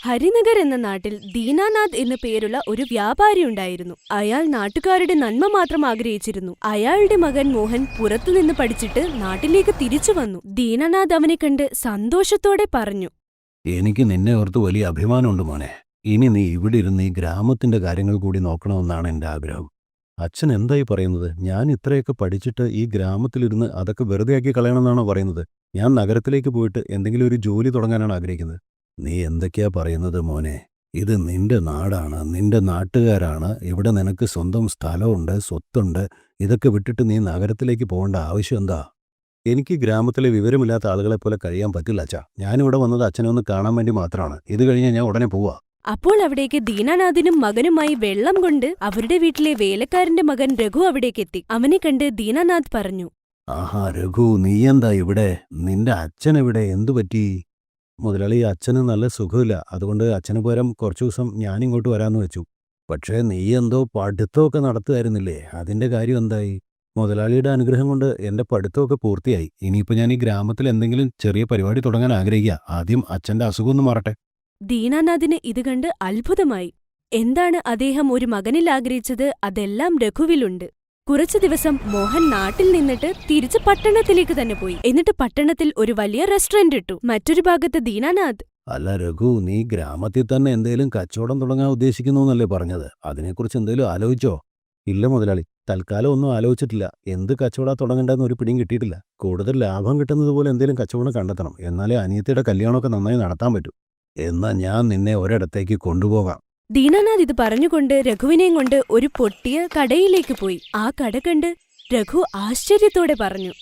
ഹരിനഗർ എന്ന നാട്ടിൽ ദീനാനാഥ് എന്നു പേരുള്ള ഒരു വ്യാപാരിയുണ്ടായിരുന്നു. അയാൾ നാട്ടുകാരുടെ നന്മ മാത്രം ആഗ്രഹിച്ചിരുന്നു. അയാളുടെ മകൻ മോഹൻ പുറത്തുനിന്ന് പഠിച്ചിട്ട് നാട്ടിലേക്ക് തിരിച്ചു വന്നു. ദീനാനാഥ് അവനെ കണ്ട് സന്തോഷത്തോടെ പറഞ്ഞു, എനിക്ക് നിന്നെ ഓർത്ത് വലിയ അഭിമാനമുണ്ട് മോനെ. ഇനി നീ ഇവിടെ ഇരുന്ന് ഈ ഗ്രാമത്തിന്റെ കാര്യങ്ങൾ കൂടി നോക്കണമെന്നാണ് എൻ്റെ ആഗ്രഹം. അച്ഛൻ എന്തായി പറയുന്നത്? ഞാൻ ഇത്രയൊക്കെ പഠിച്ചിട്ട് ഈ ഗ്രാമത്തിലിരുന്ന് അതൊക്കെ വെറുതെ ആക്കി കളയണമെന്നാണോ പറയുന്നത്? ഞാൻ നഗരത്തിലേക്ക് പോയിട്ട് എന്തെങ്കിലും ഒരു ജോലി തുടങ്ങാനാണ് ആഗ്രഹിക്കുന്നത്. നീ എന്തൊക്കെയാ പറയുന്നത് മോനെ? ഇത് നിന്റെ നാടാണ്, നിന്റെ നാട്ടുകാരാണ്. ഇവിടെ നിനക്ക് സ്വന്തം സ്ഥലമുണ്ട്, സ്വത്തുണ്ട്. ഇതൊക്കെ വിട്ടിട്ട് നീ നഗരത്തിലേക്ക് പോകേണ്ട ആവശ്യം എന്താ? എനിക്ക് ഗ്രാമത്തിലെ വിവരമില്ലാത്ത ആളുകളെ പോലെ കഴിയാൻ പറ്റില്ല അച്ഛാ. ഞാനിവിടെ വന്നത് അച്ഛനെ ഒന്ന് കാണാൻ വേണ്ടി മാത്രമാണ്. ഇത് കഴിഞ്ഞ് ഞാൻ ഉടനെ പോവാ. അപ്പോൾ അവിടേക്ക് ദീനാനാഥിനും മകനുമായി വെള്ളം കൊണ്ട് അവരുടെ വീട്ടിലെ വേലക്കാരന്റെ മകൻ രഘു അവിടേക്കെത്തി. അവനെ കണ്ട് ദീനാനാഥ് പറഞ്ഞു, ആഹാ രഘു, നീ എന്താ ഇവിടെ? നിന്റെ അച്ഛൻ എവിടെ? എന്തു പറ്റി? മുതലാളി, അച്ഛന് നല്ല സുഖമില്ല. അതുകൊണ്ട് അച്ഛന് പകരം കുറച്ചു ദിവസം ഞാനിങ്ങോട്ട് വരാമെന്ന് വെച്ചു. പക്ഷേ നീ എന്തോ പഠിത്തമൊക്കെ നടത്തുമായിരുന്നില്ലേ? അതിൻ്റെ കാര്യം എന്തായി? മുതലാളിയുടെ അനുഗ്രഹം കൊണ്ട് എൻ്റെ പഠിത്തമൊക്കെ പൂർത്തിയായി. ഇനിയിപ്പോൾ ഞാൻ ഈ ഗ്രാമത്തിൽ എന്തെങ്കിലും ചെറിയ പരിപാടി തുടങ്ങാൻ ആഗ്രഹിക്കുക. ആദ്യം അച്ഛൻ്റെ അസുഖം ഒന്ന് മാറട്ടെ. ദീനാനാഥിന് ഇത് കണ്ട് അത്ഭുതമായി. എന്താണ് അദ്ദേഹം ഒരു മകനിൽ ആഗ്രഹിച്ചത്? അതെല്ലാം രഘുവിലുണ്ട്. കുറച്ചു ദിവസം മോഹൻ നാട്ടിൽ നിന്നിട്ട് തിരിച്ച് പട്ടണത്തിലേക്ക് തന്നെ പോയി. എന്നിട്ട് പട്ടണത്തിൽ ഒരു വലിയ റെസ്റ്റോറന്റ് ഇട്ടു. മറ്റൊരു ഭാഗത്ത് ദീനാനാഥ്, അല്ല രഘു, നീ ഗ്രാമത്തിൽ തന്നെ എന്തേലും കച്ചവടം തുടങ്ങാൻ ഉദ്ദേശിക്കുന്നു എന്നല്ലേ പറഞ്ഞത്? അതിനെക്കുറിച്ച് എന്തേലും ആലോചിച്ചോ? ഇല്ല മുതലാളി, തൽക്കാലം ഒന്നും ആലോചിച്ചിട്ടില്ല. എന്ത് കച്ചവടം തുടങ്ങേണ്ടെന്ന് ഒരു പിടിയും കിട്ടിയിട്ടില്ല. കൂടുതൽ ലാഭം കിട്ടുന്നത് പോലെ എന്തേലും കച്ചവടം കണ്ടെത്തണം. എന്നാലേ അനിയത്തിയുടെ കല്യാണമൊക്കെ നന്നായി നടത്താൻ പറ്റൂ. എന്നാ ഞാൻ നിന്നെ ഒരിടത്തേക്ക് കൊണ്ടുപോകാം. ദീനാനാഥ് ഇത് പറഞ്ഞുകൊണ്ട് രഘുവിനെയും കൊണ്ട് ഒരു പൊട്ടിയ കടയിലേക്ക് പോയി. ആ കട കണ്ട് രഘു ആശ്ചര്യത്തോടെ പറഞ്ഞു,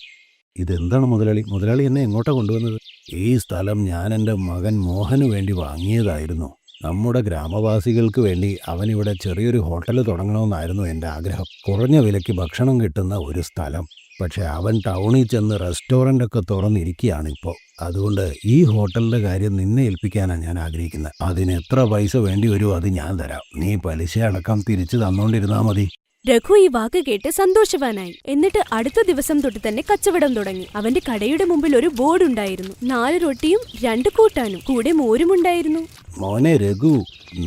ഇതെന്താണ് മുതലാളി? മുതലാളി എന്നെ എങ്ങോട്ടാ കൊണ്ടുവന്നത്? ഈ സ്ഥലം ഞാൻ എൻ്റെ മകൻ മോഹന് വേണ്ടി വാങ്ങിയതായിരുന്നു. നമ്മുടെ ഗ്രാമവാസികൾക്ക് വേണ്ടി അവനിവിടെ ചെറിയൊരു ഹോട്ടൽ തുടങ്ങണമെന്നായിരുന്നു എൻ്റെ ആഗ്രഹം. കുറഞ്ഞ വിലയ്ക്ക് ഭക്ഷണം കിട്ടുന്ന ഒരു സ്ഥലം. പക്ഷെ അവൻ ടൗണിൽ ചെന്ന് റെസ്റ്റോറൻ്റൊക്കെ തുറന്നിരിക്കുകയാണിപ്പോൾ. അതുകൊണ്ട് ഈ ഹോട്ടലിൻ്റെ കാര്യം നിന്നെ ഏൽപ്പിക്കാനാണ് ഞാൻ ആഗ്രഹിക്കുന്നത്. അതിന് എത്ര പൈസ വേണ്ടി വരുമോ അത് ഞാൻ തരാം. നീ പലിശ അടക്കം തിരിച്ചു തന്നോണ്ടിരുന്നാൽ മതി. രഘു ഈ വാക്ക് കേട്ട് സന്തോഷവാനായി. എന്നിട്ട് അടുത്ത ദിവസം തൊട്ട് തന്നെ കച്ചവടം തുടങ്ങി. അവന്റെ കടയുടെ മുമ്പിൽ ഒരു ബോർഡ് ഉണ്ടായിരുന്നു. 4 റൊട്ടിയും 2 കൂട്ടാനും കൂടെ മോരുമുണ്ടായിരുന്നു. മോനെ രഘു,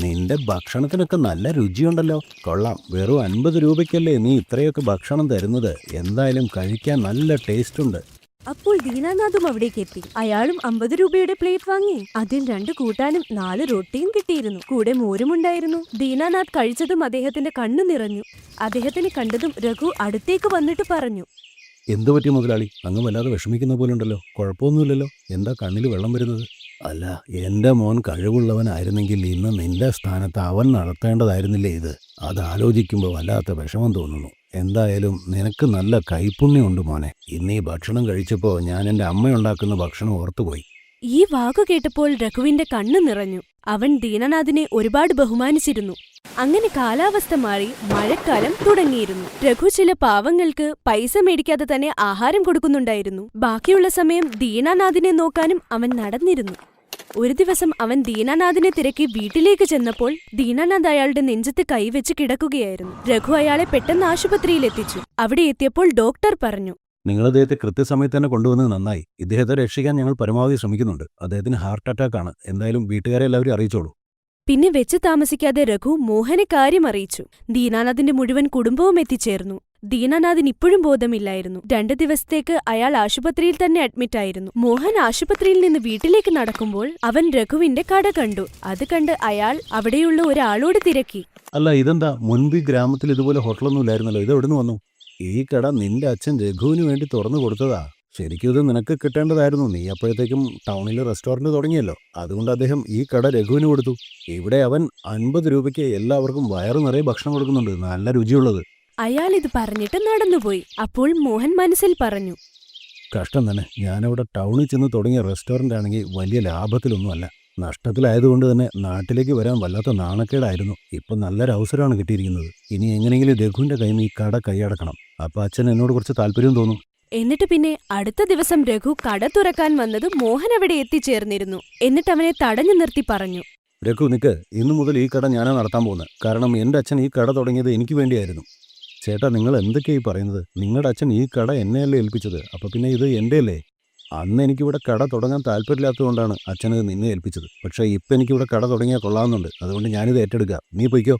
നിന്റെ ഭക്ഷണത്തിനൊക്കെ നല്ല രുചിയുണ്ടല്ലോ. കൊള്ളാം. വെറും 50 രൂപയ്ക്കല്ലേ നീ ഇത്രയൊക്കെ ഭക്ഷണം തരുന്നത്? എന്തായാലും കഴിക്കാൻ നല്ല ടേസ്റ്റ് ഉണ്ട്. അപ്പോൾ ദീനാനാഥും അവിടേക്ക് എത്തി. അയാളും 50 രൂപയുടെ പ്ലേറ്റ് വാങ്ങി. അതിൽ 2 കൂട്ടാനും 4 റൊട്ടിയും കിട്ടിയിരുന്നു. കൂടെ മോരുമുണ്ടായിരുന്നു. ദീനാനാഥ് കഴിച്ചതും അദ്ദേഹത്തിന്റെ കണ്ണു നിറഞ്ഞു. അദ്ദേഹത്തിനെ കണ്ടതും രഘു അടുത്തേക്ക് വന്നിട്ട് പറഞ്ഞു, എന്തു പറ്റി മുതലാളി? അങ്ങ് വല്ലാതെ വിഷമിക്കുന്ന പോലുണ്ടല്ലോ. കുഴപ്പമൊന്നുമില്ലല്ലോ. എന്താ കണ്ണിൽ വെള്ളം വരുന്നത്? അല്ല, എൻ്റെ മോൻ കഴിവുള്ളവനായിരുന്നെങ്കിൽ ഇന്ന് നിന്റെ സ്ഥാനത്ത് അവൻ നടത്തേണ്ടതായിരുന്നില്ലേ ഇത്? അതാലോചിക്കുമ്പോൾ വല്ലാത്ത വിഷമം തോന്നുന്നു. എന്തായാലും നിനക്ക് നല്ല കൈപ്പുണ്യമുണ്ട് മോനെ. ഇന്ന് ഈ ഭക്ഷണം കഴിച്ചപ്പോൾ ഞാൻ എൻ്റെ അമ്മയുണ്ടാക്കുന്ന ഭക്ഷണം ഓർത്തുപോയി. ഈ വാക്കു കേട്ടപ്പോൾ രഘുവിന്റെ കണ്ണു നിറഞ്ഞു. അവൻ ദീനനാഥിനെ ഒരുപാട് ബഹുമാനിച്ചിരുന്നു. അങ്ങനെ കാലാവസ്ഥ മാറി മഴക്കാലം തുടങ്ങിയിരുന്നു. രഘു ചില പാവങ്ങൾക്ക് പൈസ മേടിക്കാതെ തന്നെ ആഹാരം കൊടുക്കുന്നുണ്ടായിരുന്നു. ബാക്കിയുള്ള സമയം ദീനാനാഥിനെ നോക്കാനും അവൻ നടന്നിരുന്നു. ഒരു ദിവസം അവൻ ദീനാനാഥിനെ തിരക്കി വീട്ടിലേക്ക് ചെന്നപ്പോൾ ദീനാനാഥ് അയാളുടെ നെഞ്ചത്ത് കൈവച്ച് കിടക്കുകയായിരുന്നു. രഘു അയാളെ പെട്ടെന്ന് ആശുപത്രിയിൽ എത്തിച്ചു. അവിടെ എത്തിയപ്പോൾ ഡോക്ടർ പറഞ്ഞു, നിങ്ങൾ അദ്ദേഹത്തെ കൃത്യസമയത്ത് തന്നെ കൊണ്ടുവന്നത് നന്നായി. ഇദ്ദേഹത്തെ രക്ഷിക്കാൻ ഞങ്ങൾ പരമാവധി ശ്രമിക്കുന്നുണ്ട്. അദ്ദേഹത്തിന് ഹാർട്ട് അറ്റാക്ക് ആണ്. എന്തായാലും വീട്ടുകാരെ എല്ലാവരും അറിയിച്ചോളൂ. പിന്നെ വെച്ച് താമസിക്കാതെ രഘു മോഹനെ കാര്യം അറിയിച്ചു. ദീനാനാഥിന്റെ മുഴുവൻ കുടുംബവും എത്തിച്ചേർന്നു. ദീനാനാഥിന് ഇപ്പോഴും ബോധമില്ലായിരുന്നു. 2 ദിവസത്തേക്ക് അയാൾ ആശുപത്രിയിൽ തന്നെ അഡ്മിറ്റായിരുന്നു. മോഹൻ ആശുപത്രിയിൽ നിന്ന് വീട്ടിലേക്ക് നടക്കുമ്പോൾ അവൻ രഘുവിന്റെ കട കണ്ടു. അത് കണ്ട് അയാൾ അവിടെയുള്ള ഒരാളോട് തിരക്കി, അല്ല, ഇതെന്താ? മുൻപ് ഈ ഗ്രാമത്തിൽ ഇതുപോലെ ഹോട്ടലൊന്നും ഇല്ലായിരുന്നല്ലോ. ഇത് എവിടെ നിന്ന് വന്നു? ഈ കട നിന്റെ അച്ഛൻ രഘുവിന് വേണ്ടി തുറന്നു കൊടുത്തതാ. ശരിക്കും ഇത് നിനക്ക് കിട്ടേണ്ടതായിരുന്നു. നീ അപ്പോഴത്തേക്കും ടൗണിൽ റെസ്റ്റോറൻറ്റ് തുടങ്ങിയല്ലോ. അതുകൊണ്ട് അദ്ദേഹം ഈ കട രഘുവിന് കൊടുത്തു. ഇവിടെ അവൻ 50 രൂപയ്ക്ക് എല്ലാവർക്കും വയറു നിറയെ ഭക്ഷണം കൊടുക്കുന്നുണ്ട്, നല്ല രുചിയുള്ളത്. അയാൾ ഇത് പറഞ്ഞിട്ട് നടന്നുപോയി. അപ്പോൾ മോഹൻ മനസ്സിൽ പറഞ്ഞു, കഷ്ടം തന്നെ. ഞാനവിടെ ടൗണിൽ ചെന്ന് തുടങ്ങിയ റെസ്റ്റോറൻ്റ് ആണെങ്കിൽ വലിയ ലാഭത്തിലൊന്നുമല്ല, നഷ്ടത്തിലായതുകൊണ്ട് തന്നെ നാട്ടിലേക്ക് വരാൻ വല്ലാത്ത നാണക്കേടായിരുന്നു. ഇപ്പം നല്ലൊരു അവസരമാണ് കിട്ടിയിരിക്കുന്നത്. ഇനി എങ്ങനെയെങ്കിലും രഘുവിൻ്റെ കയ്യിൽ നിന്ന് ഈ കട കൈയടക്കണം. അപ്പം അച്ഛൻ എന്നോട് കുറച്ച് താല്പര്യം തോന്നും. എന്നിട്ട് പിന്നെ അടുത്ത ദിവസം രഘു കട തുറക്കാൻ വന്നത് മോഹൻ അവിടെ എത്തിച്ചേർന്നിരുന്നു. എന്നിട്ട് അവനെ തടഞ്ഞു നിർത്തി പറഞ്ഞു, രഘു നിക്ക്, ഇന്നു മുതൽ ഈ കട ഞാനാണ് നടത്താൻ പോകുന്നത്. കാരണം എൻ്റെ അച്ഛൻ ഈ കട തുടങ്ങിയത് എനിക്ക് വേണ്ടിയായിരുന്നു. ചേട്ടാ, നിങ്ങൾ എന്തൊക്കെയായി പറയുന്നത്? നിങ്ങളുടെ അച്ഛൻ ഈ കട എന്നെയല്ലേ ഏൽപ്പിച്ചത്? അപ്പോൾ പിന്നെ ഇത് എൻ്റെ അല്ലേ? അന്ന് എനിക്കിവിടെ കട തുടങ്ങാൻ താല്പര്യമില്ലാത്തതുകൊണ്ടാണ് അച്ഛനത് നിന്നെ ഏൽപ്പിച്ചത്. പക്ഷേ ഇപ്പം എനിക്കിവിടെ കട തുടങ്ങിയാൽ കൊള്ളാമെന്നുണ്ട്. അതുകൊണ്ട് ഞാനിത് ഏറ്റെടുക്കാം. നീ പൊയ്ക്കോ.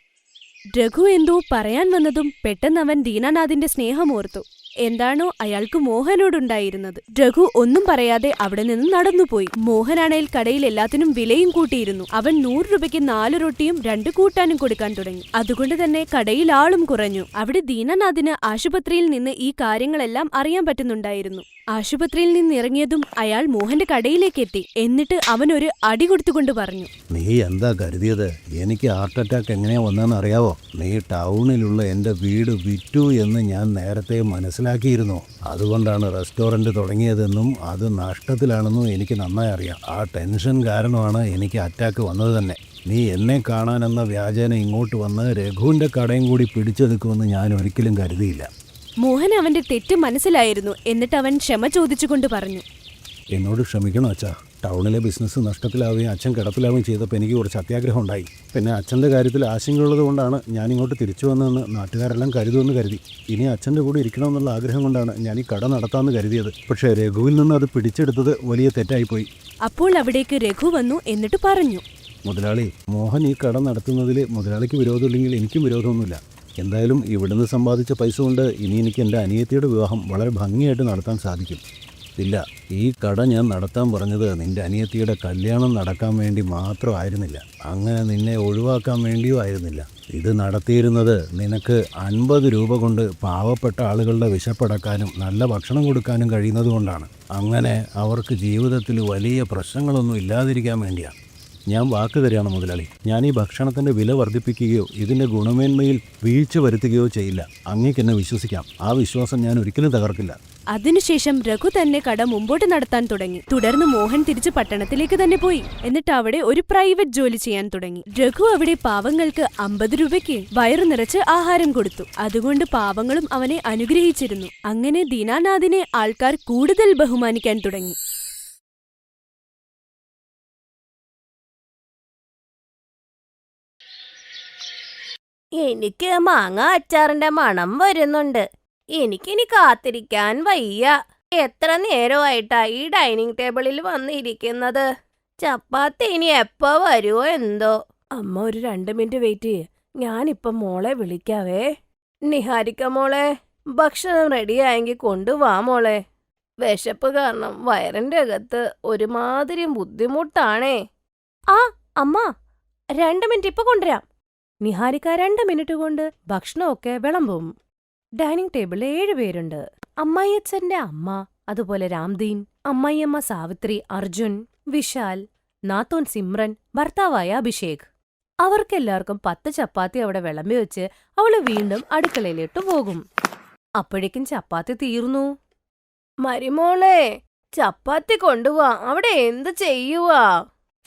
രഘു എന്തോ പറയാൻ വന്നതും പെട്ടെന്ന് അവൻ ദീനാനാഥിന്റെ സ്നേഹമോർത്തു. എന്താണോ അയാൾക്ക് മോഹനോടുണ്ടായിരുന്നത്. രഘു ഒന്നും പറയാതെ അവിടെ നിന്ന് നടന്നുപോയി. മോഹനാണേൽ കടയിൽ എല്ലാത്തിനും വിലയും കൂട്ടിയിരുന്നു. അവൻ 100 രൂപയ്ക്ക് 4 റൊട്ടിയും 2 കൂട്ടാനും കൊടുക്കാൻ തുടങ്ങി. അതുകൊണ്ട് തന്നെ കടയിൽ ആളും കുറഞ്ഞു. അവിടെ ദീനനാഥിന് ആശുപത്രിയിൽ നിന്ന് ഈ കാര്യങ്ങളെല്ലാം അറിയാൻ പറ്റുന്നുണ്ടായിരുന്നു. ആശുപത്രിയിൽ നിന്ന് ഇറങ്ങിയതും അയാൾ മോഹന്റെ കടയിലേക്ക് എത്തി. എന്നിട്ട് അവനൊരു അടി കൊടുത്തുകൊണ്ട് പറഞ്ഞു, നീ എന്താ കരുതിയത്? എനിക്ക് ഹാർട്ട് അറ്റാക്ക് എങ്ങനെയാ വന്നതെന്ന് അറിയാവോ? നീ ടൗണിലുള്ള എൻ്റെ വീട് വിറ്റു എന്ന് ഞാൻ നേരത്തെ മനസ്സിലാക്കിയിരുന്നു. അതുകൊണ്ടാണ് റെസ്റ്റോറൻറ്റ് തുടങ്ങിയതെന്നും അത് നഷ്ടത്തിലാണെന്നും എനിക്ക് നന്നായി അറിയാം. ആ ടെൻഷൻ കാരണമാണ് എനിക്ക് അറ്റാക്ക് വന്നത് തന്നെ. നീ എന്നെ കാണാനെന്ന വ്യാജേന ഇങ്ങോട്ട് വന്ന് രഘുവിൻ്റെ കടയും കൂടി പിടിച്ചെടുക്കുമെന്ന് ഞാൻ ഒരിക്കലും കരുതിയില്ല. മോഹൻ അവന്റെ തെറ്റ് മനസ്സിലായിരുന്നു. എന്നിട്ട് അവൻ ക്ഷമ ചോദിച്ചുകൊണ്ട് പറഞ്ഞു, എന്നോട് ക്ഷമിക്കണം അച്ഛാ. ടൗണിലെ ബിസിനസ് നഷ്ടത്തിലാവുകയും അച്ഛൻ കിടപ്പിലാവുകയും ചെയ്തപ്പോൾ എനിക്ക് കുറച്ച് അത്യാഗ്രഹം ഉണ്ടായി. പിന്നെ അച്ഛൻ്റെ കാര്യത്തിൽ ആശങ്കയുള്ളത് കൊണ്ടാണ് ഞാനിങ്ങോട്ട് തിരിച്ചു വന്നതെന്ന് നാട്ടുകാരെല്ലാം കരുതുമെന്ന് കരുതി. ഇനി അച്ഛൻ്റെ കൂടെ ഇരിക്കണമെന്നുള്ള ആഗ്രഹം കൊണ്ടാണ് ഞാൻ ഈ കട നടത്താമെന്ന് കരുതിയത്. പക്ഷേ രഘുവിൽ നിന്ന് അത് പിടിച്ചെടുത്തത് വലിയ തെറ്റായിപ്പോയി. അപ്പോൾ അവിടേക്ക് രഘു വന്നു. എന്നിട്ട് പറഞ്ഞു, മുതലാളി, മോഹൻ ഈ കട നടത്തുന്നതിൽ മുതലാളിക്ക് വിരോധമില്ലെങ്കിൽ എനിക്കും വിരോധമൊന്നുമില്ല. എന്തായാലും ഇവിടുന്ന് സമ്പാദിച്ച പൈസ കൊണ്ട് ഇനി എനിക്ക് എൻ്റെ അനിയത്തിയുടെ വിവാഹം വളരെ ഭംഗിയായിട്ട് നടത്താൻ സാധിക്കും. ഇല്ല, ഈ കട ഞാൻ നടത്താൻ പറഞ്ഞത് നിൻ്റെ അനിയത്തിയുടെ കല്യാണം നടക്കാൻ വേണ്ടി മാത്രമായിരുന്നില്ല. അങ്ങനെ നിന്നെ ഒഴിവാക്കാൻ വേണ്ടിയും ആയിരുന്നില്ല. ഇത് നടത്തിയിരുന്നത് നിനക്ക് 50 രൂപ കൊണ്ട് പാവപ്പെട്ട ആളുകളുടെ വിശപ്പടക്കാനും നല്ല ഭക്ഷണം കൊടുക്കാനും കഴിയുന്നത് കൊണ്ടാണ്. അങ്ങനെ അവർക്ക് ജീവിതത്തിൽ വലിയ പ്രശ്നങ്ങളൊന്നും ഇല്ലാതിരിക്കാൻ വേണ്ടിയാണ്. ഞാൻ വാക്ക് തരികയാണ് മുതലാളി. ഞാൻ ഈ ഭക്ഷണത്തിൻ്റെ വില വർദ്ധിപ്പിക്കുകയോ ഇതിൻ്റെ ഗുണമേന്മയിൽ വീഴ്ച വരുത്തുകയോ ചെയ്യില്ല. അങ്ങേക്ക് എന്നെ വിശ്വസിക്കാം. ആ വിശ്വാസം ഞാൻ ഒരിക്കലും തകർക്കില്ല. അതിനുശേഷം രഘു തന്നെ കട മുമ്പോട്ട് നടത്താൻ തുടങ്ങി. തുടർന്ന് മോഹൻ തിരിച്ച് പട്ടണത്തിലേക്ക് തന്നെ പോയി. എന്നിട്ട് അവിടെ ഒരു പ്രൈവറ്റ് ജോലി ചെയ്യാൻ തുടങ്ങി. രഘു അവിടെ പാവങ്ങൾക്ക് 50 രൂപയ്ക്ക് വയറു നിറച്ച് ആഹാരം കൊടുത്തു. അതുകൊണ്ട് പാവങ്ങളും അവനെ അനുഗ്രഹിച്ചിരുന്നു. അങ്ങനെ ദീനാനാഥിനെ ആൾക്കാർ കൂടുതൽ ബഹുമാനിക്കാൻ തുടങ്ങി. എനിക്ക് മാങ്ങ അച്ചാറിന്റെ മണം വരുന്നുണ്ട്. എനിക്കിനി കാത്തിരിക്കാൻ വയ്യ. എത്ര നേരമായിട്ടാ ഈ ഡൈനിങ് ടേബിളിൽ വന്നിരിക്കുന്നത്? ചപ്പാത്തി ഇനി എപ്പോ വരുമോ എന്തോ. അമ്മ ഒരു 2 മിനിറ്റ് വെയിറ്റ് ചെയ്യ്. ഞാനിപ്പം മോളെ വിളിക്കാവേ. നിഹാരിക്ക മോളെ, ഭക്ഷണം റെഡിയായെങ്കിൽ കൊണ്ടുവാ മോളെ. വിശപ്പ് കാരണം വയറിന്റെ അകത്ത് ഒരുമാതിരി ബുദ്ധിമുട്ടാണേ. ആ അമ്മ, 2 മിനിറ്റ് ഇപ്പൊ കൊണ്ടുവരാം. നിഹാരിക്ക 2 മിനിറ്റ് കൊണ്ട് ഭക്ഷണമൊക്കെ വിളമ്പും. ഡൈനിങ് ടേബിളിൽ 7 പേരുണ്ട്. അമ്മായിയച്ഛന്റെ അമ്മ, അതുപോലെ രാംദീൻ, അമ്മായിയമ്മ സാവിത്രി, അർജുൻ, വിശാൽ, നാത്തോൻ സിമ്രൻ, ഭർത്താവായ അഭിഷേക്. അവർക്കെല്ലാവർക്കും 10 ചപ്പാത്തി അവിടെ വിളമ്പി വെച്ച് അവള് വീണ്ടും അടുക്കളയിലിട്ടു പോകും. അപ്പോഴേക്കും ചപ്പാത്തി തീർന്നു. മരിമോളെ, ചപ്പാത്തി കൊണ്ടുവാ. അവിടെ എന്ത് ചെയ്യുവാ?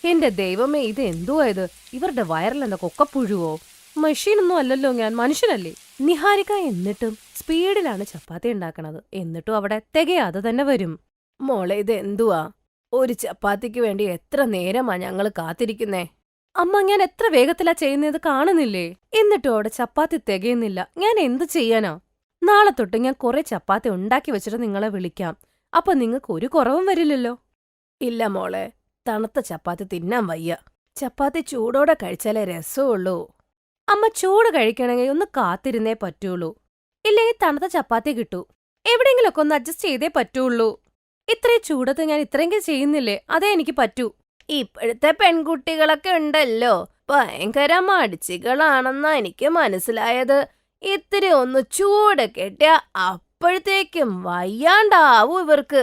എന്റെ ദൈവമേ, ഇത് എന്തുവാ ഇത്? ഇവരുടെ വയറിലെന്താ കൊക്കപ്പുഴുവോ? മെഷീനൊന്നും അല്ലല്ലോ, ഞാൻ മനുഷ്യനല്ലേ. നിഹാരിക എന്നിട്ടും സ്പീഡിലാണ് ചപ്പാത്തി ഉണ്ടാക്കണത്. എന്നിട്ടും അവിടെ തികയാതെ തന്നെ വരും. മോളെ, ഇത് എന്തുവാ? ഒരു ചപ്പാത്തിക്ക് വേണ്ടി എത്ര നേരമാ ഞങ്ങള് കാത്തിരിക്കുന്നേ. അമ്മ, ഞാൻ എത്ര വേഗത്തിലാ ചെയ്യുന്നത് കാണുന്നില്ലേ? എന്നിട്ടും അവിടെ ചപ്പാത്തി തികയുന്നില്ല. ഞാൻ എന്ത് ചെയ്യാനാ? നാളെ തൊട്ട് ഞാൻ കുറെ ചപ്പാത്തി ഉണ്ടാക്കി വെച്ചിട്ട് നിങ്ങളെ വിളിക്കാം. അപ്പൊ നിങ്ങൾക്ക് ഒരു കുറവും വരില്ലല്ലോ. ഇല്ല മോളെ, തണുത്ത ചപ്പാത്തി തിന്നാൻ വയ്യ. ചപ്പാത്തി ചൂടോടെ കഴിച്ചാലേ രസമുള്ളൂ. അമ്മ, ചൂട് കഴിക്കണമെങ്കിൽ ഒന്ന് കാത്തിരുന്നേ പറ്റുള്ളൂ. ഇല്ലെങ്കിൽ തണുത്ത ചപ്പാത്തി കിട്ടൂ. എവിടെയെങ്കിലൊക്കെ ഒന്ന് അഡ്ജസ്റ്റ് ചെയ്തേ പറ്റുള്ളൂ. ഇത്രയും ചൂടത്ത് ഞാൻ ഇത്രയെങ്കിലും ചെയ്യുന്നില്ലേ? അതേ എനിക്ക് പറ്റൂ. ഇപ്പോഴത്തെ പെൺകുട്ടികളൊക്കെ ഉണ്ടല്ലോ, ഭയങ്കര മടിച്ചികളാണെന്നാ എനിക്ക് മനസ്സിലായത്. ഇത്തിരി ഒന്ന് ചൂട് കെട്ടിയ അപ്പോഴത്തേക്കും വയ്യാണ്ടാവൂ ഇവർക്ക്.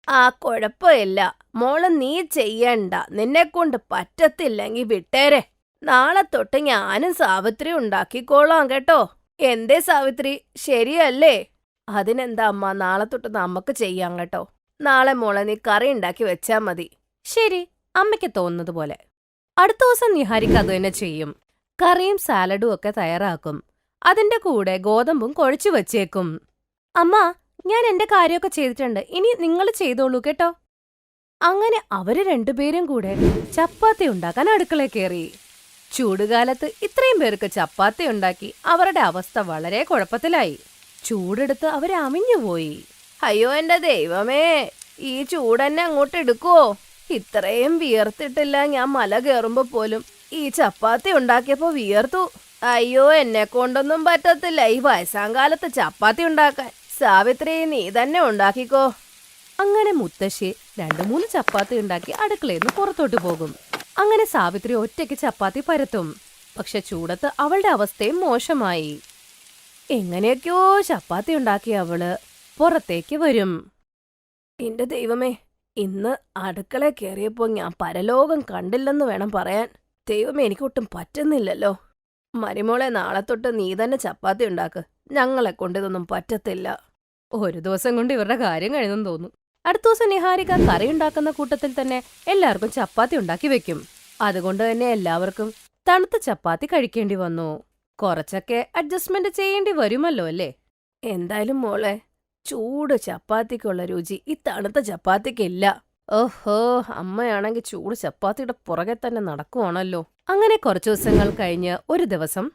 ആ, കുഴപ്പമില്ല മോള്, നീ ചെയ്യണ്ട. നിന്നെക്കൊണ്ട് പറ്റത്തില്ലെങ്കി വിട്ടേരെ. നാളെ തൊട്ട് ഞാനും സാവിത്രി ഉണ്ടാക്കിക്കോളാം കേട്ടോ. എന്തേ സാവിത്രി, ശരിയല്ലേ? അതിനെന്താ അമ്മ, നാളെ തൊട്ട് നമുക്ക് ചെയ്യാം കേട്ടോ. നാളെ മോളെ നീ കറി ഉണ്ടാക്കി വെച്ചാ മതി. ശരി, അമ്മയ്ക്ക് തോന്നുന്നത് പോലെ. അടുത്ത ദിവസം നിഹാരിക്ക് അത് തന്നെ ചെയ്യും. കറിയും സാലഡും ഒക്കെ തയ്യാറാക്കും. അതിന്റെ കൂടെ ഗോതമ്പും കുഴച്ചു വച്ചേക്കും. അമ്മ, ഞാൻ എന്റെ കാര്യമൊക്കെ ചെയ്തിട്ടുണ്ട്. ഇനി നിങ്ങൾ ചെയ്തോളൂ കേട്ടോ. അങ്ങനെ അവര് 2 പേരും കൂടെ ചപ്പാത്തി ഉണ്ടാക്കാൻ അടുക്കളയിൽ കയറി. ചൂടുകാലത്ത് ഇത്രയും പേർക്ക് ചപ്പാത്തി ഉണ്ടാക്കി അവരുടെ അവസ്ഥ വളരെ കുഴപ്പത്തിലായി. ചൂടെടുത്ത് അവരമിഞ്ഞുപോയി. അയ്യോ എന്റെ ദൈവമേ, ഈ ചൂടെന്നെ അങ്ങോട്ട് എടുക്കുവോ? ഇത്രയും വിയർത്തിട്ടില്ല ഞാൻ മല കയറുമ്പോ പോലും. ഈ ചപ്പാത്തി ഉണ്ടാക്കിയപ്പോ വിയർത്തു. അയ്യോ, എന്നെ കൊണ്ടൊന്നും പറ്റത്തില്ല ഈ വയസ്സാങ്കാലത്ത് ചപ്പാത്തി ഉണ്ടാക്കാൻ. സാവിത്രി, നീ തന്നെ ഉണ്ടാക്കിക്കോ. അങ്ങനെ മുത്തശ്ശി 2-3 ചപ്പാത്തി ഉണ്ടാക്കി അടുക്കളയിൽ നിന്ന് പുറത്തോട്ട് പോകും. അങ്ങനെ സാവിത്രി ഒറ്റയ്ക്ക് ചപ്പാത്തി പരത്തും. പക്ഷെ ചൂടത്ത് അവളുടെ അവസ്ഥയും മോശമായി. എങ്ങനെയൊക്കെയോ ചപ്പാത്തി ഉണ്ടാക്കി അവള് പുറത്തേക്ക് വരും. എന്റെ ദൈവമേ, ഇന്ന് അടുക്കള കയറിയപ്പോ ഞാൻ പരലോകം കണ്ടില്ലെന്ന് വേണം പറയാൻ. ദൈവമേ, എനിക്കൊട്ടും പറ്റുന്നില്ലല്ലോ. മരുമോളെ, നാളെ തൊട്ട് നീ തന്നെ ചപ്പാത്തി ഉണ്ടാക്ക്. ഞങ്ങളെ കൊണ്ട് ഇതൊന്നും പറ്റത്തില്ല. ഒരു ദിവസം കൊണ്ട് ഇവരുടെ കാര്യം കഴിഞ്ഞെന്ന് തോന്നും. അടുത്ത ദിവസം നിഹാരിക കറി ഉണ്ടാക്കുന്ന കൂട്ടത്തിൽ തന്നെ എല്ലാവർക്കും ചപ്പാത്തി ഉണ്ടാക്കി വെക്കും. അതുകൊണ്ട് തന്നെ എല്ലാവർക്കും തണുത്ത ചപ്പാത്തി കഴിക്കേണ്ടി വന്നു. കുറച്ചൊക്കെ അഡ്ജസ്റ്റ്മെന്റ് ചെയ്യേണ്ടി വരുമല്ലോ അല്ലേ? എന്തായാലും മോളെ, ചൂട് ചപ്പാത്തിക്കുള്ള രുചി ഈ തണുത്ത ചപ്പാത്തിക്കില്ല. ഓഹോ, അമ്മയാണെങ്കിൽ ചൂട് ചപ്പാത്തിയുടെ പുറകെ തന്നെ നടക്കുവാണല്ലോ. അങ്ങനെ കുറച്ചു ദിവസങ്ങൾ കഴിഞ്ഞ് ഒരു ദിവസം,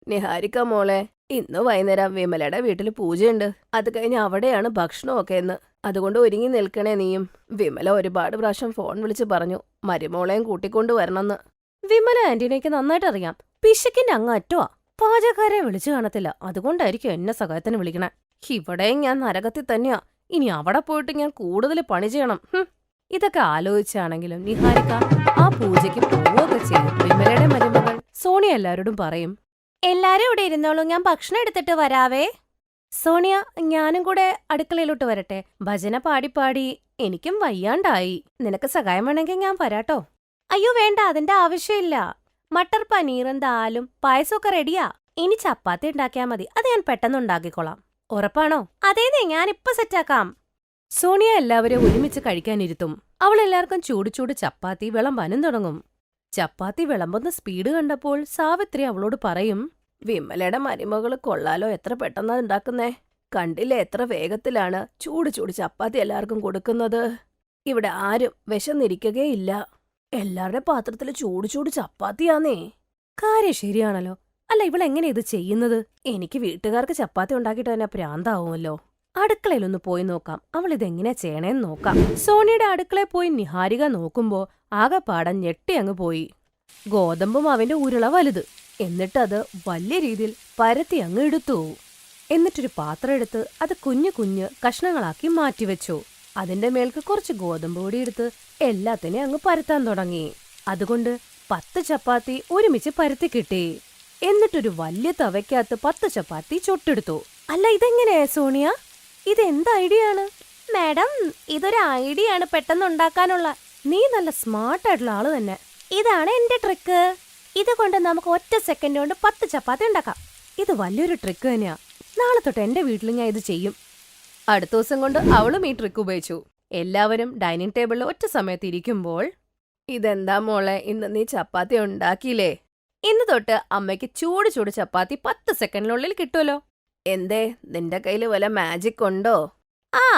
നിഹാരിക്ക മോളെ, ഇന്ന് വൈകുന്നേരം വിമലയുടെ വീട്ടിൽ പൂജയുണ്ട്. അത് കഴിഞ്ഞ് അവിടെയാണ് ഭക്ഷണമൊക്കെ എന്ന്. അതുകൊണ്ട് ഒരുങ്ങി നിൽക്കണേ നീയും. വിമല ഒരുപാട് പ്രാവശ്യം ഫോൺ വിളിച്ച് പറഞ്ഞു മരുമോളെയും കൂട്ടിക്കൊണ്ടു വരണമെന്ന്. വിമല ആന്റീനയ്ക്ക് നന്നായിട്ട് അറിയാം, പിശക്കിന്റെ അങ്ങ് അറ്റവാ. പാചകക്കാരെ വിളിച്ചു കാണത്തില്ല, അതുകൊണ്ടായിരിക്കും എന്നെ സഹായത്തിന് വിളിക്കണേ. ഇവിടെയും ഞാൻ നരകത്തിൽ തന്നെയാ. ഇനി അവിടെ പോയിട്ട് ഞാൻ കൂടുതൽ പണി ചെയ്യണം. ഇതൊക്കെ ആലോചിച്ചാണെങ്കിലും നിഹാരിക ആ പൂജയ്ക്ക് പോവുകയൊക്കെ ചെയ്യും. വിമലയുടെ മരുമകൾ സോണിയ എല്ലാവരോടും പറയും, എല്ലാരും ഇവിടെ ഇരുന്നോളൂ, ഞാൻ ഭക്ഷണം എടുത്തിട്ട് വരാവേ. സോണിയ, ഞാനും കൂടെ അടുക്കളയിലോട്ട് വരട്ടെ. ഭജന പാടി പാടി എനിക്കും വയ്യാണ്ടായി. നിനക്ക് സഹായം വേണമെങ്കിൽ ഞാൻ വരാട്ടോ. അയ്യോ വേണ്ട, അതിന്റെ ആവശ്യമില്ല. മട്ടർ പനീറും ദാലും പായസമൊക്കെ റെഡിയാ. ഇനി ചപ്പാത്തി ഉണ്ടാക്കിയാ മതി, അത് ഞാൻ പെട്ടെന്ന് ഉണ്ടാക്കിക്കോളാം. ഉറപ്പാണോ? അതേന്നേ, ഞാനിപ്പോ സെറ്റാക്കാം. സോണിയ എല്ലാവരെയും ഒരുമിച്ച് കഴിക്കാനിരുത്തും. അവൾ എല്ലാവർക്കും ചൂട് ചൂട് ചപ്പാത്തി വിളമ്പാനും തുടങ്ങും. ചപ്പാത്തി വിളമ്പുന്ന സ്പീഡ് കണ്ടപ്പോൾ സാവിത്രി അവളോട് പറയും, വിമലയുടെ മരുമകള് കൊള്ളാലോ, എത്ര പെട്ടെന്നാ ഉണ്ടാക്കുന്നേ. കണ്ടില്ലേ എത്ര വേഗത്തിലാണ് ചൂട് ചൂട് ചപ്പാത്തി എല്ലാവർക്കും കൊടുക്കുന്നത്. ഇവിടെ ആരും വിശന്നിരിക്കുകയില്ല. എല്ലാവരുടെ പാത്രത്തില് ചൂട് ചൂട് ചപ്പാത്തിയാന്നേ. കാര്യം ശരിയാണല്ലോ. അല്ല, ഇവളെങ്ങനെ ഇത് ചെയ്യുന്നത്? എനിക്ക് വീട്ടുകാർക്ക് ചപ്പാത്തി ഉണ്ടാക്കിയിട്ട് തന്നെ പ്രാന്താവുമല്ലോ. അടുക്കളയിലൊന്ന് പോയി നോക്കാം, അവൾ ഇതെങ്ങനെ ചെയ്യണേന്ന് നോക്കാം. സോണിയുടെ അടുക്കളയിൽ പോയി നിഹാരിക നോക്കുമ്പോ ആകെപ്പാടം ഞെട്ടി അങ്ങ് പോയി. ഗോതമ്പും അവന്റെ ഉരുള വലുത്. എന്നിട്ടത് വലിയ രീതിയിൽ പരത്തി അങ്ങ് എടുത്തു. എന്നിട്ടൊരു പാത്രം എടുത്ത് അത് കുഞ്ഞു കുഞ്ഞു കഷ്ണങ്ങളാക്കി മാറ്റിവെച്ചു. അതിന്റെ മേൽക്ക് കുറച്ച് ഗോതമ്പ് പൊടി എടുത്ത് എല്ലാത്തിനെയും അങ്ങ് പരത്താൻ തുടങ്ങി. അതുകൊണ്ട് 10 ചപ്പാത്തി ഒരുമിച്ച് പരത്തി കിട്ടി. എന്നിട്ടൊരു വലിയ തവയ്ക്കകത്ത് 10 ചപ്പാത്തി ചുട്ടെടുത്തു. അല്ല, ഇതെങ്ങനെയാ സോണിയ? ഇതെന്ത് ഐഡിയ ആണ്? മാഡം, ഇതൊരു ഐഡിയ ആണ് പെട്ടെന്ന് ഉണ്ടാക്കാനുള്ള. നീ നല്ല സ്മാർട്ടായിട്ടുള്ള ആള് തന്നെ. ഇതാണ് എന്റെ ട്രിക്ക്. ഇതുകൊണ്ട് നമുക്ക് ഒറ്റ സെക്കൻഡ് കൊണ്ട് 10 ചപ്പാത്തി ഉണ്ടാക്കാം. ഇത് വലിയൊരു ട്രിക്ക് തന്നെയാ. നാളെ തൊട്ട് എന്റെ വീട്ടിൽ ഞാൻ ഇത് ചെയ്യും. അടുത്ത ദിവസം കൊണ്ട് അവളും ഈ ട്രിക്ക് ഉപയോഗിച്ചു. എല്ലാവരും ഡൈനിങ് ടേബിളിൽ ഒറ്റ സമയത്ത് ഇരിക്കുമ്പോൾ, ഇതെന്താ മോളെ, ഇന്ന് നീ ചപ്പാത്തി ഉണ്ടാക്കിയില്ലേ? ഇന്ന് തൊട്ട് അമ്മയ്ക്ക് ചൂട് ചൂട് ചപ്പാത്തി 10 സെക്കൻഡിനുള്ളിൽ കിട്ടുമല്ലോ. എന്തേ, നിന്റെ കയ്യിൽ വല്ല മാജിക് ഉണ്ടോ?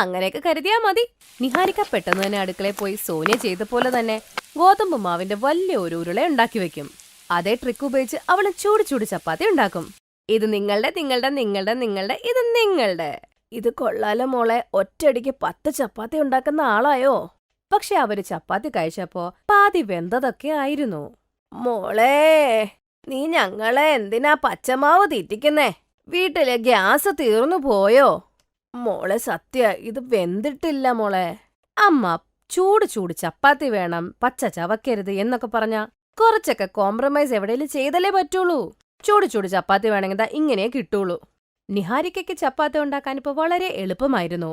അങ്ങനെയൊക്കെ കരുതിയാ മതി. നിഹാരിക പെട്ടെന്ന് തന്നെ അടുക്കളയിൽ പോയി സോനിയ ചെയ്ത പോലെ തന്നെ ഗോതമ്പ് മാവിന്റെ വലിയ ഒരു ഉരുള ഉണ്ടാക്കി വെക്കും. അതേ ട്രിക്ക് ഉപയോഗിച്ച് അവള് ചൂട് ചൂട് ചപ്പാത്തി ഉണ്ടാക്കും. ഇത് നിങ്ങളുടെ നിങ്ങളുടെ നിങ്ങളുടെ നിങ്ങളുടെ ഇത് നിങ്ങളുടെ. ഇത് കൊള്ളാലോ മോളെ, ഒറ്റയടിക്ക് 10 ചപ്പാത്തി ഉണ്ടാക്കുന്ന ആളായോ? പക്ഷെ അവര് ചപ്പാത്തി കഴിച്ചപ്പോ പാതി വെന്തതൊക്കെ ആയിരുന്നു. മോളെ, നീ ഞങ്ങളെ എന്തിനാ പച്ചമാവ് തീറ്റിക്കുന്നേ? വീട്ടിലെ ഗ്യാസ് തീർന്നു പോയോ? മോളെ സത്യ, ഇത് വെന്തിട്ടില്ല മോളെ. അമ്മ ചൂട് ചൂട് ചപ്പാത്തി വേണം, പച്ച ചവക്കരുത് എന്നൊക്കെ പറഞ്ഞ കുറച്ചൊക്കെ കോംപ്രമൈസ് എവിടെയെങ്കിലും ചെയ്തല്ലേ പറ്റുള്ളൂ. ചൂട് ചൂട് ചപ്പാത്തി വേണമെങ്കിൽ ഇങ്ങനെ കിട്ടുള്ളൂ. നിഹാരിക്കയ്ക്ക് ചപ്പാത്തി ഉണ്ടാക്കാൻ ഇപ്പോൾ വളരെ എളുപ്പമായിരുന്നു.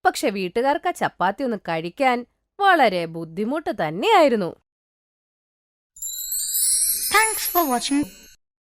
പക്ഷെ വീട്ടുകാർക്ക് ആ ചപ്പാത്തി ഒന്ന് കഴിക്കാൻ വളരെ ബുദ്ധിമുട്ട് തന്നെയായിരുന്നു. Thanks for watching.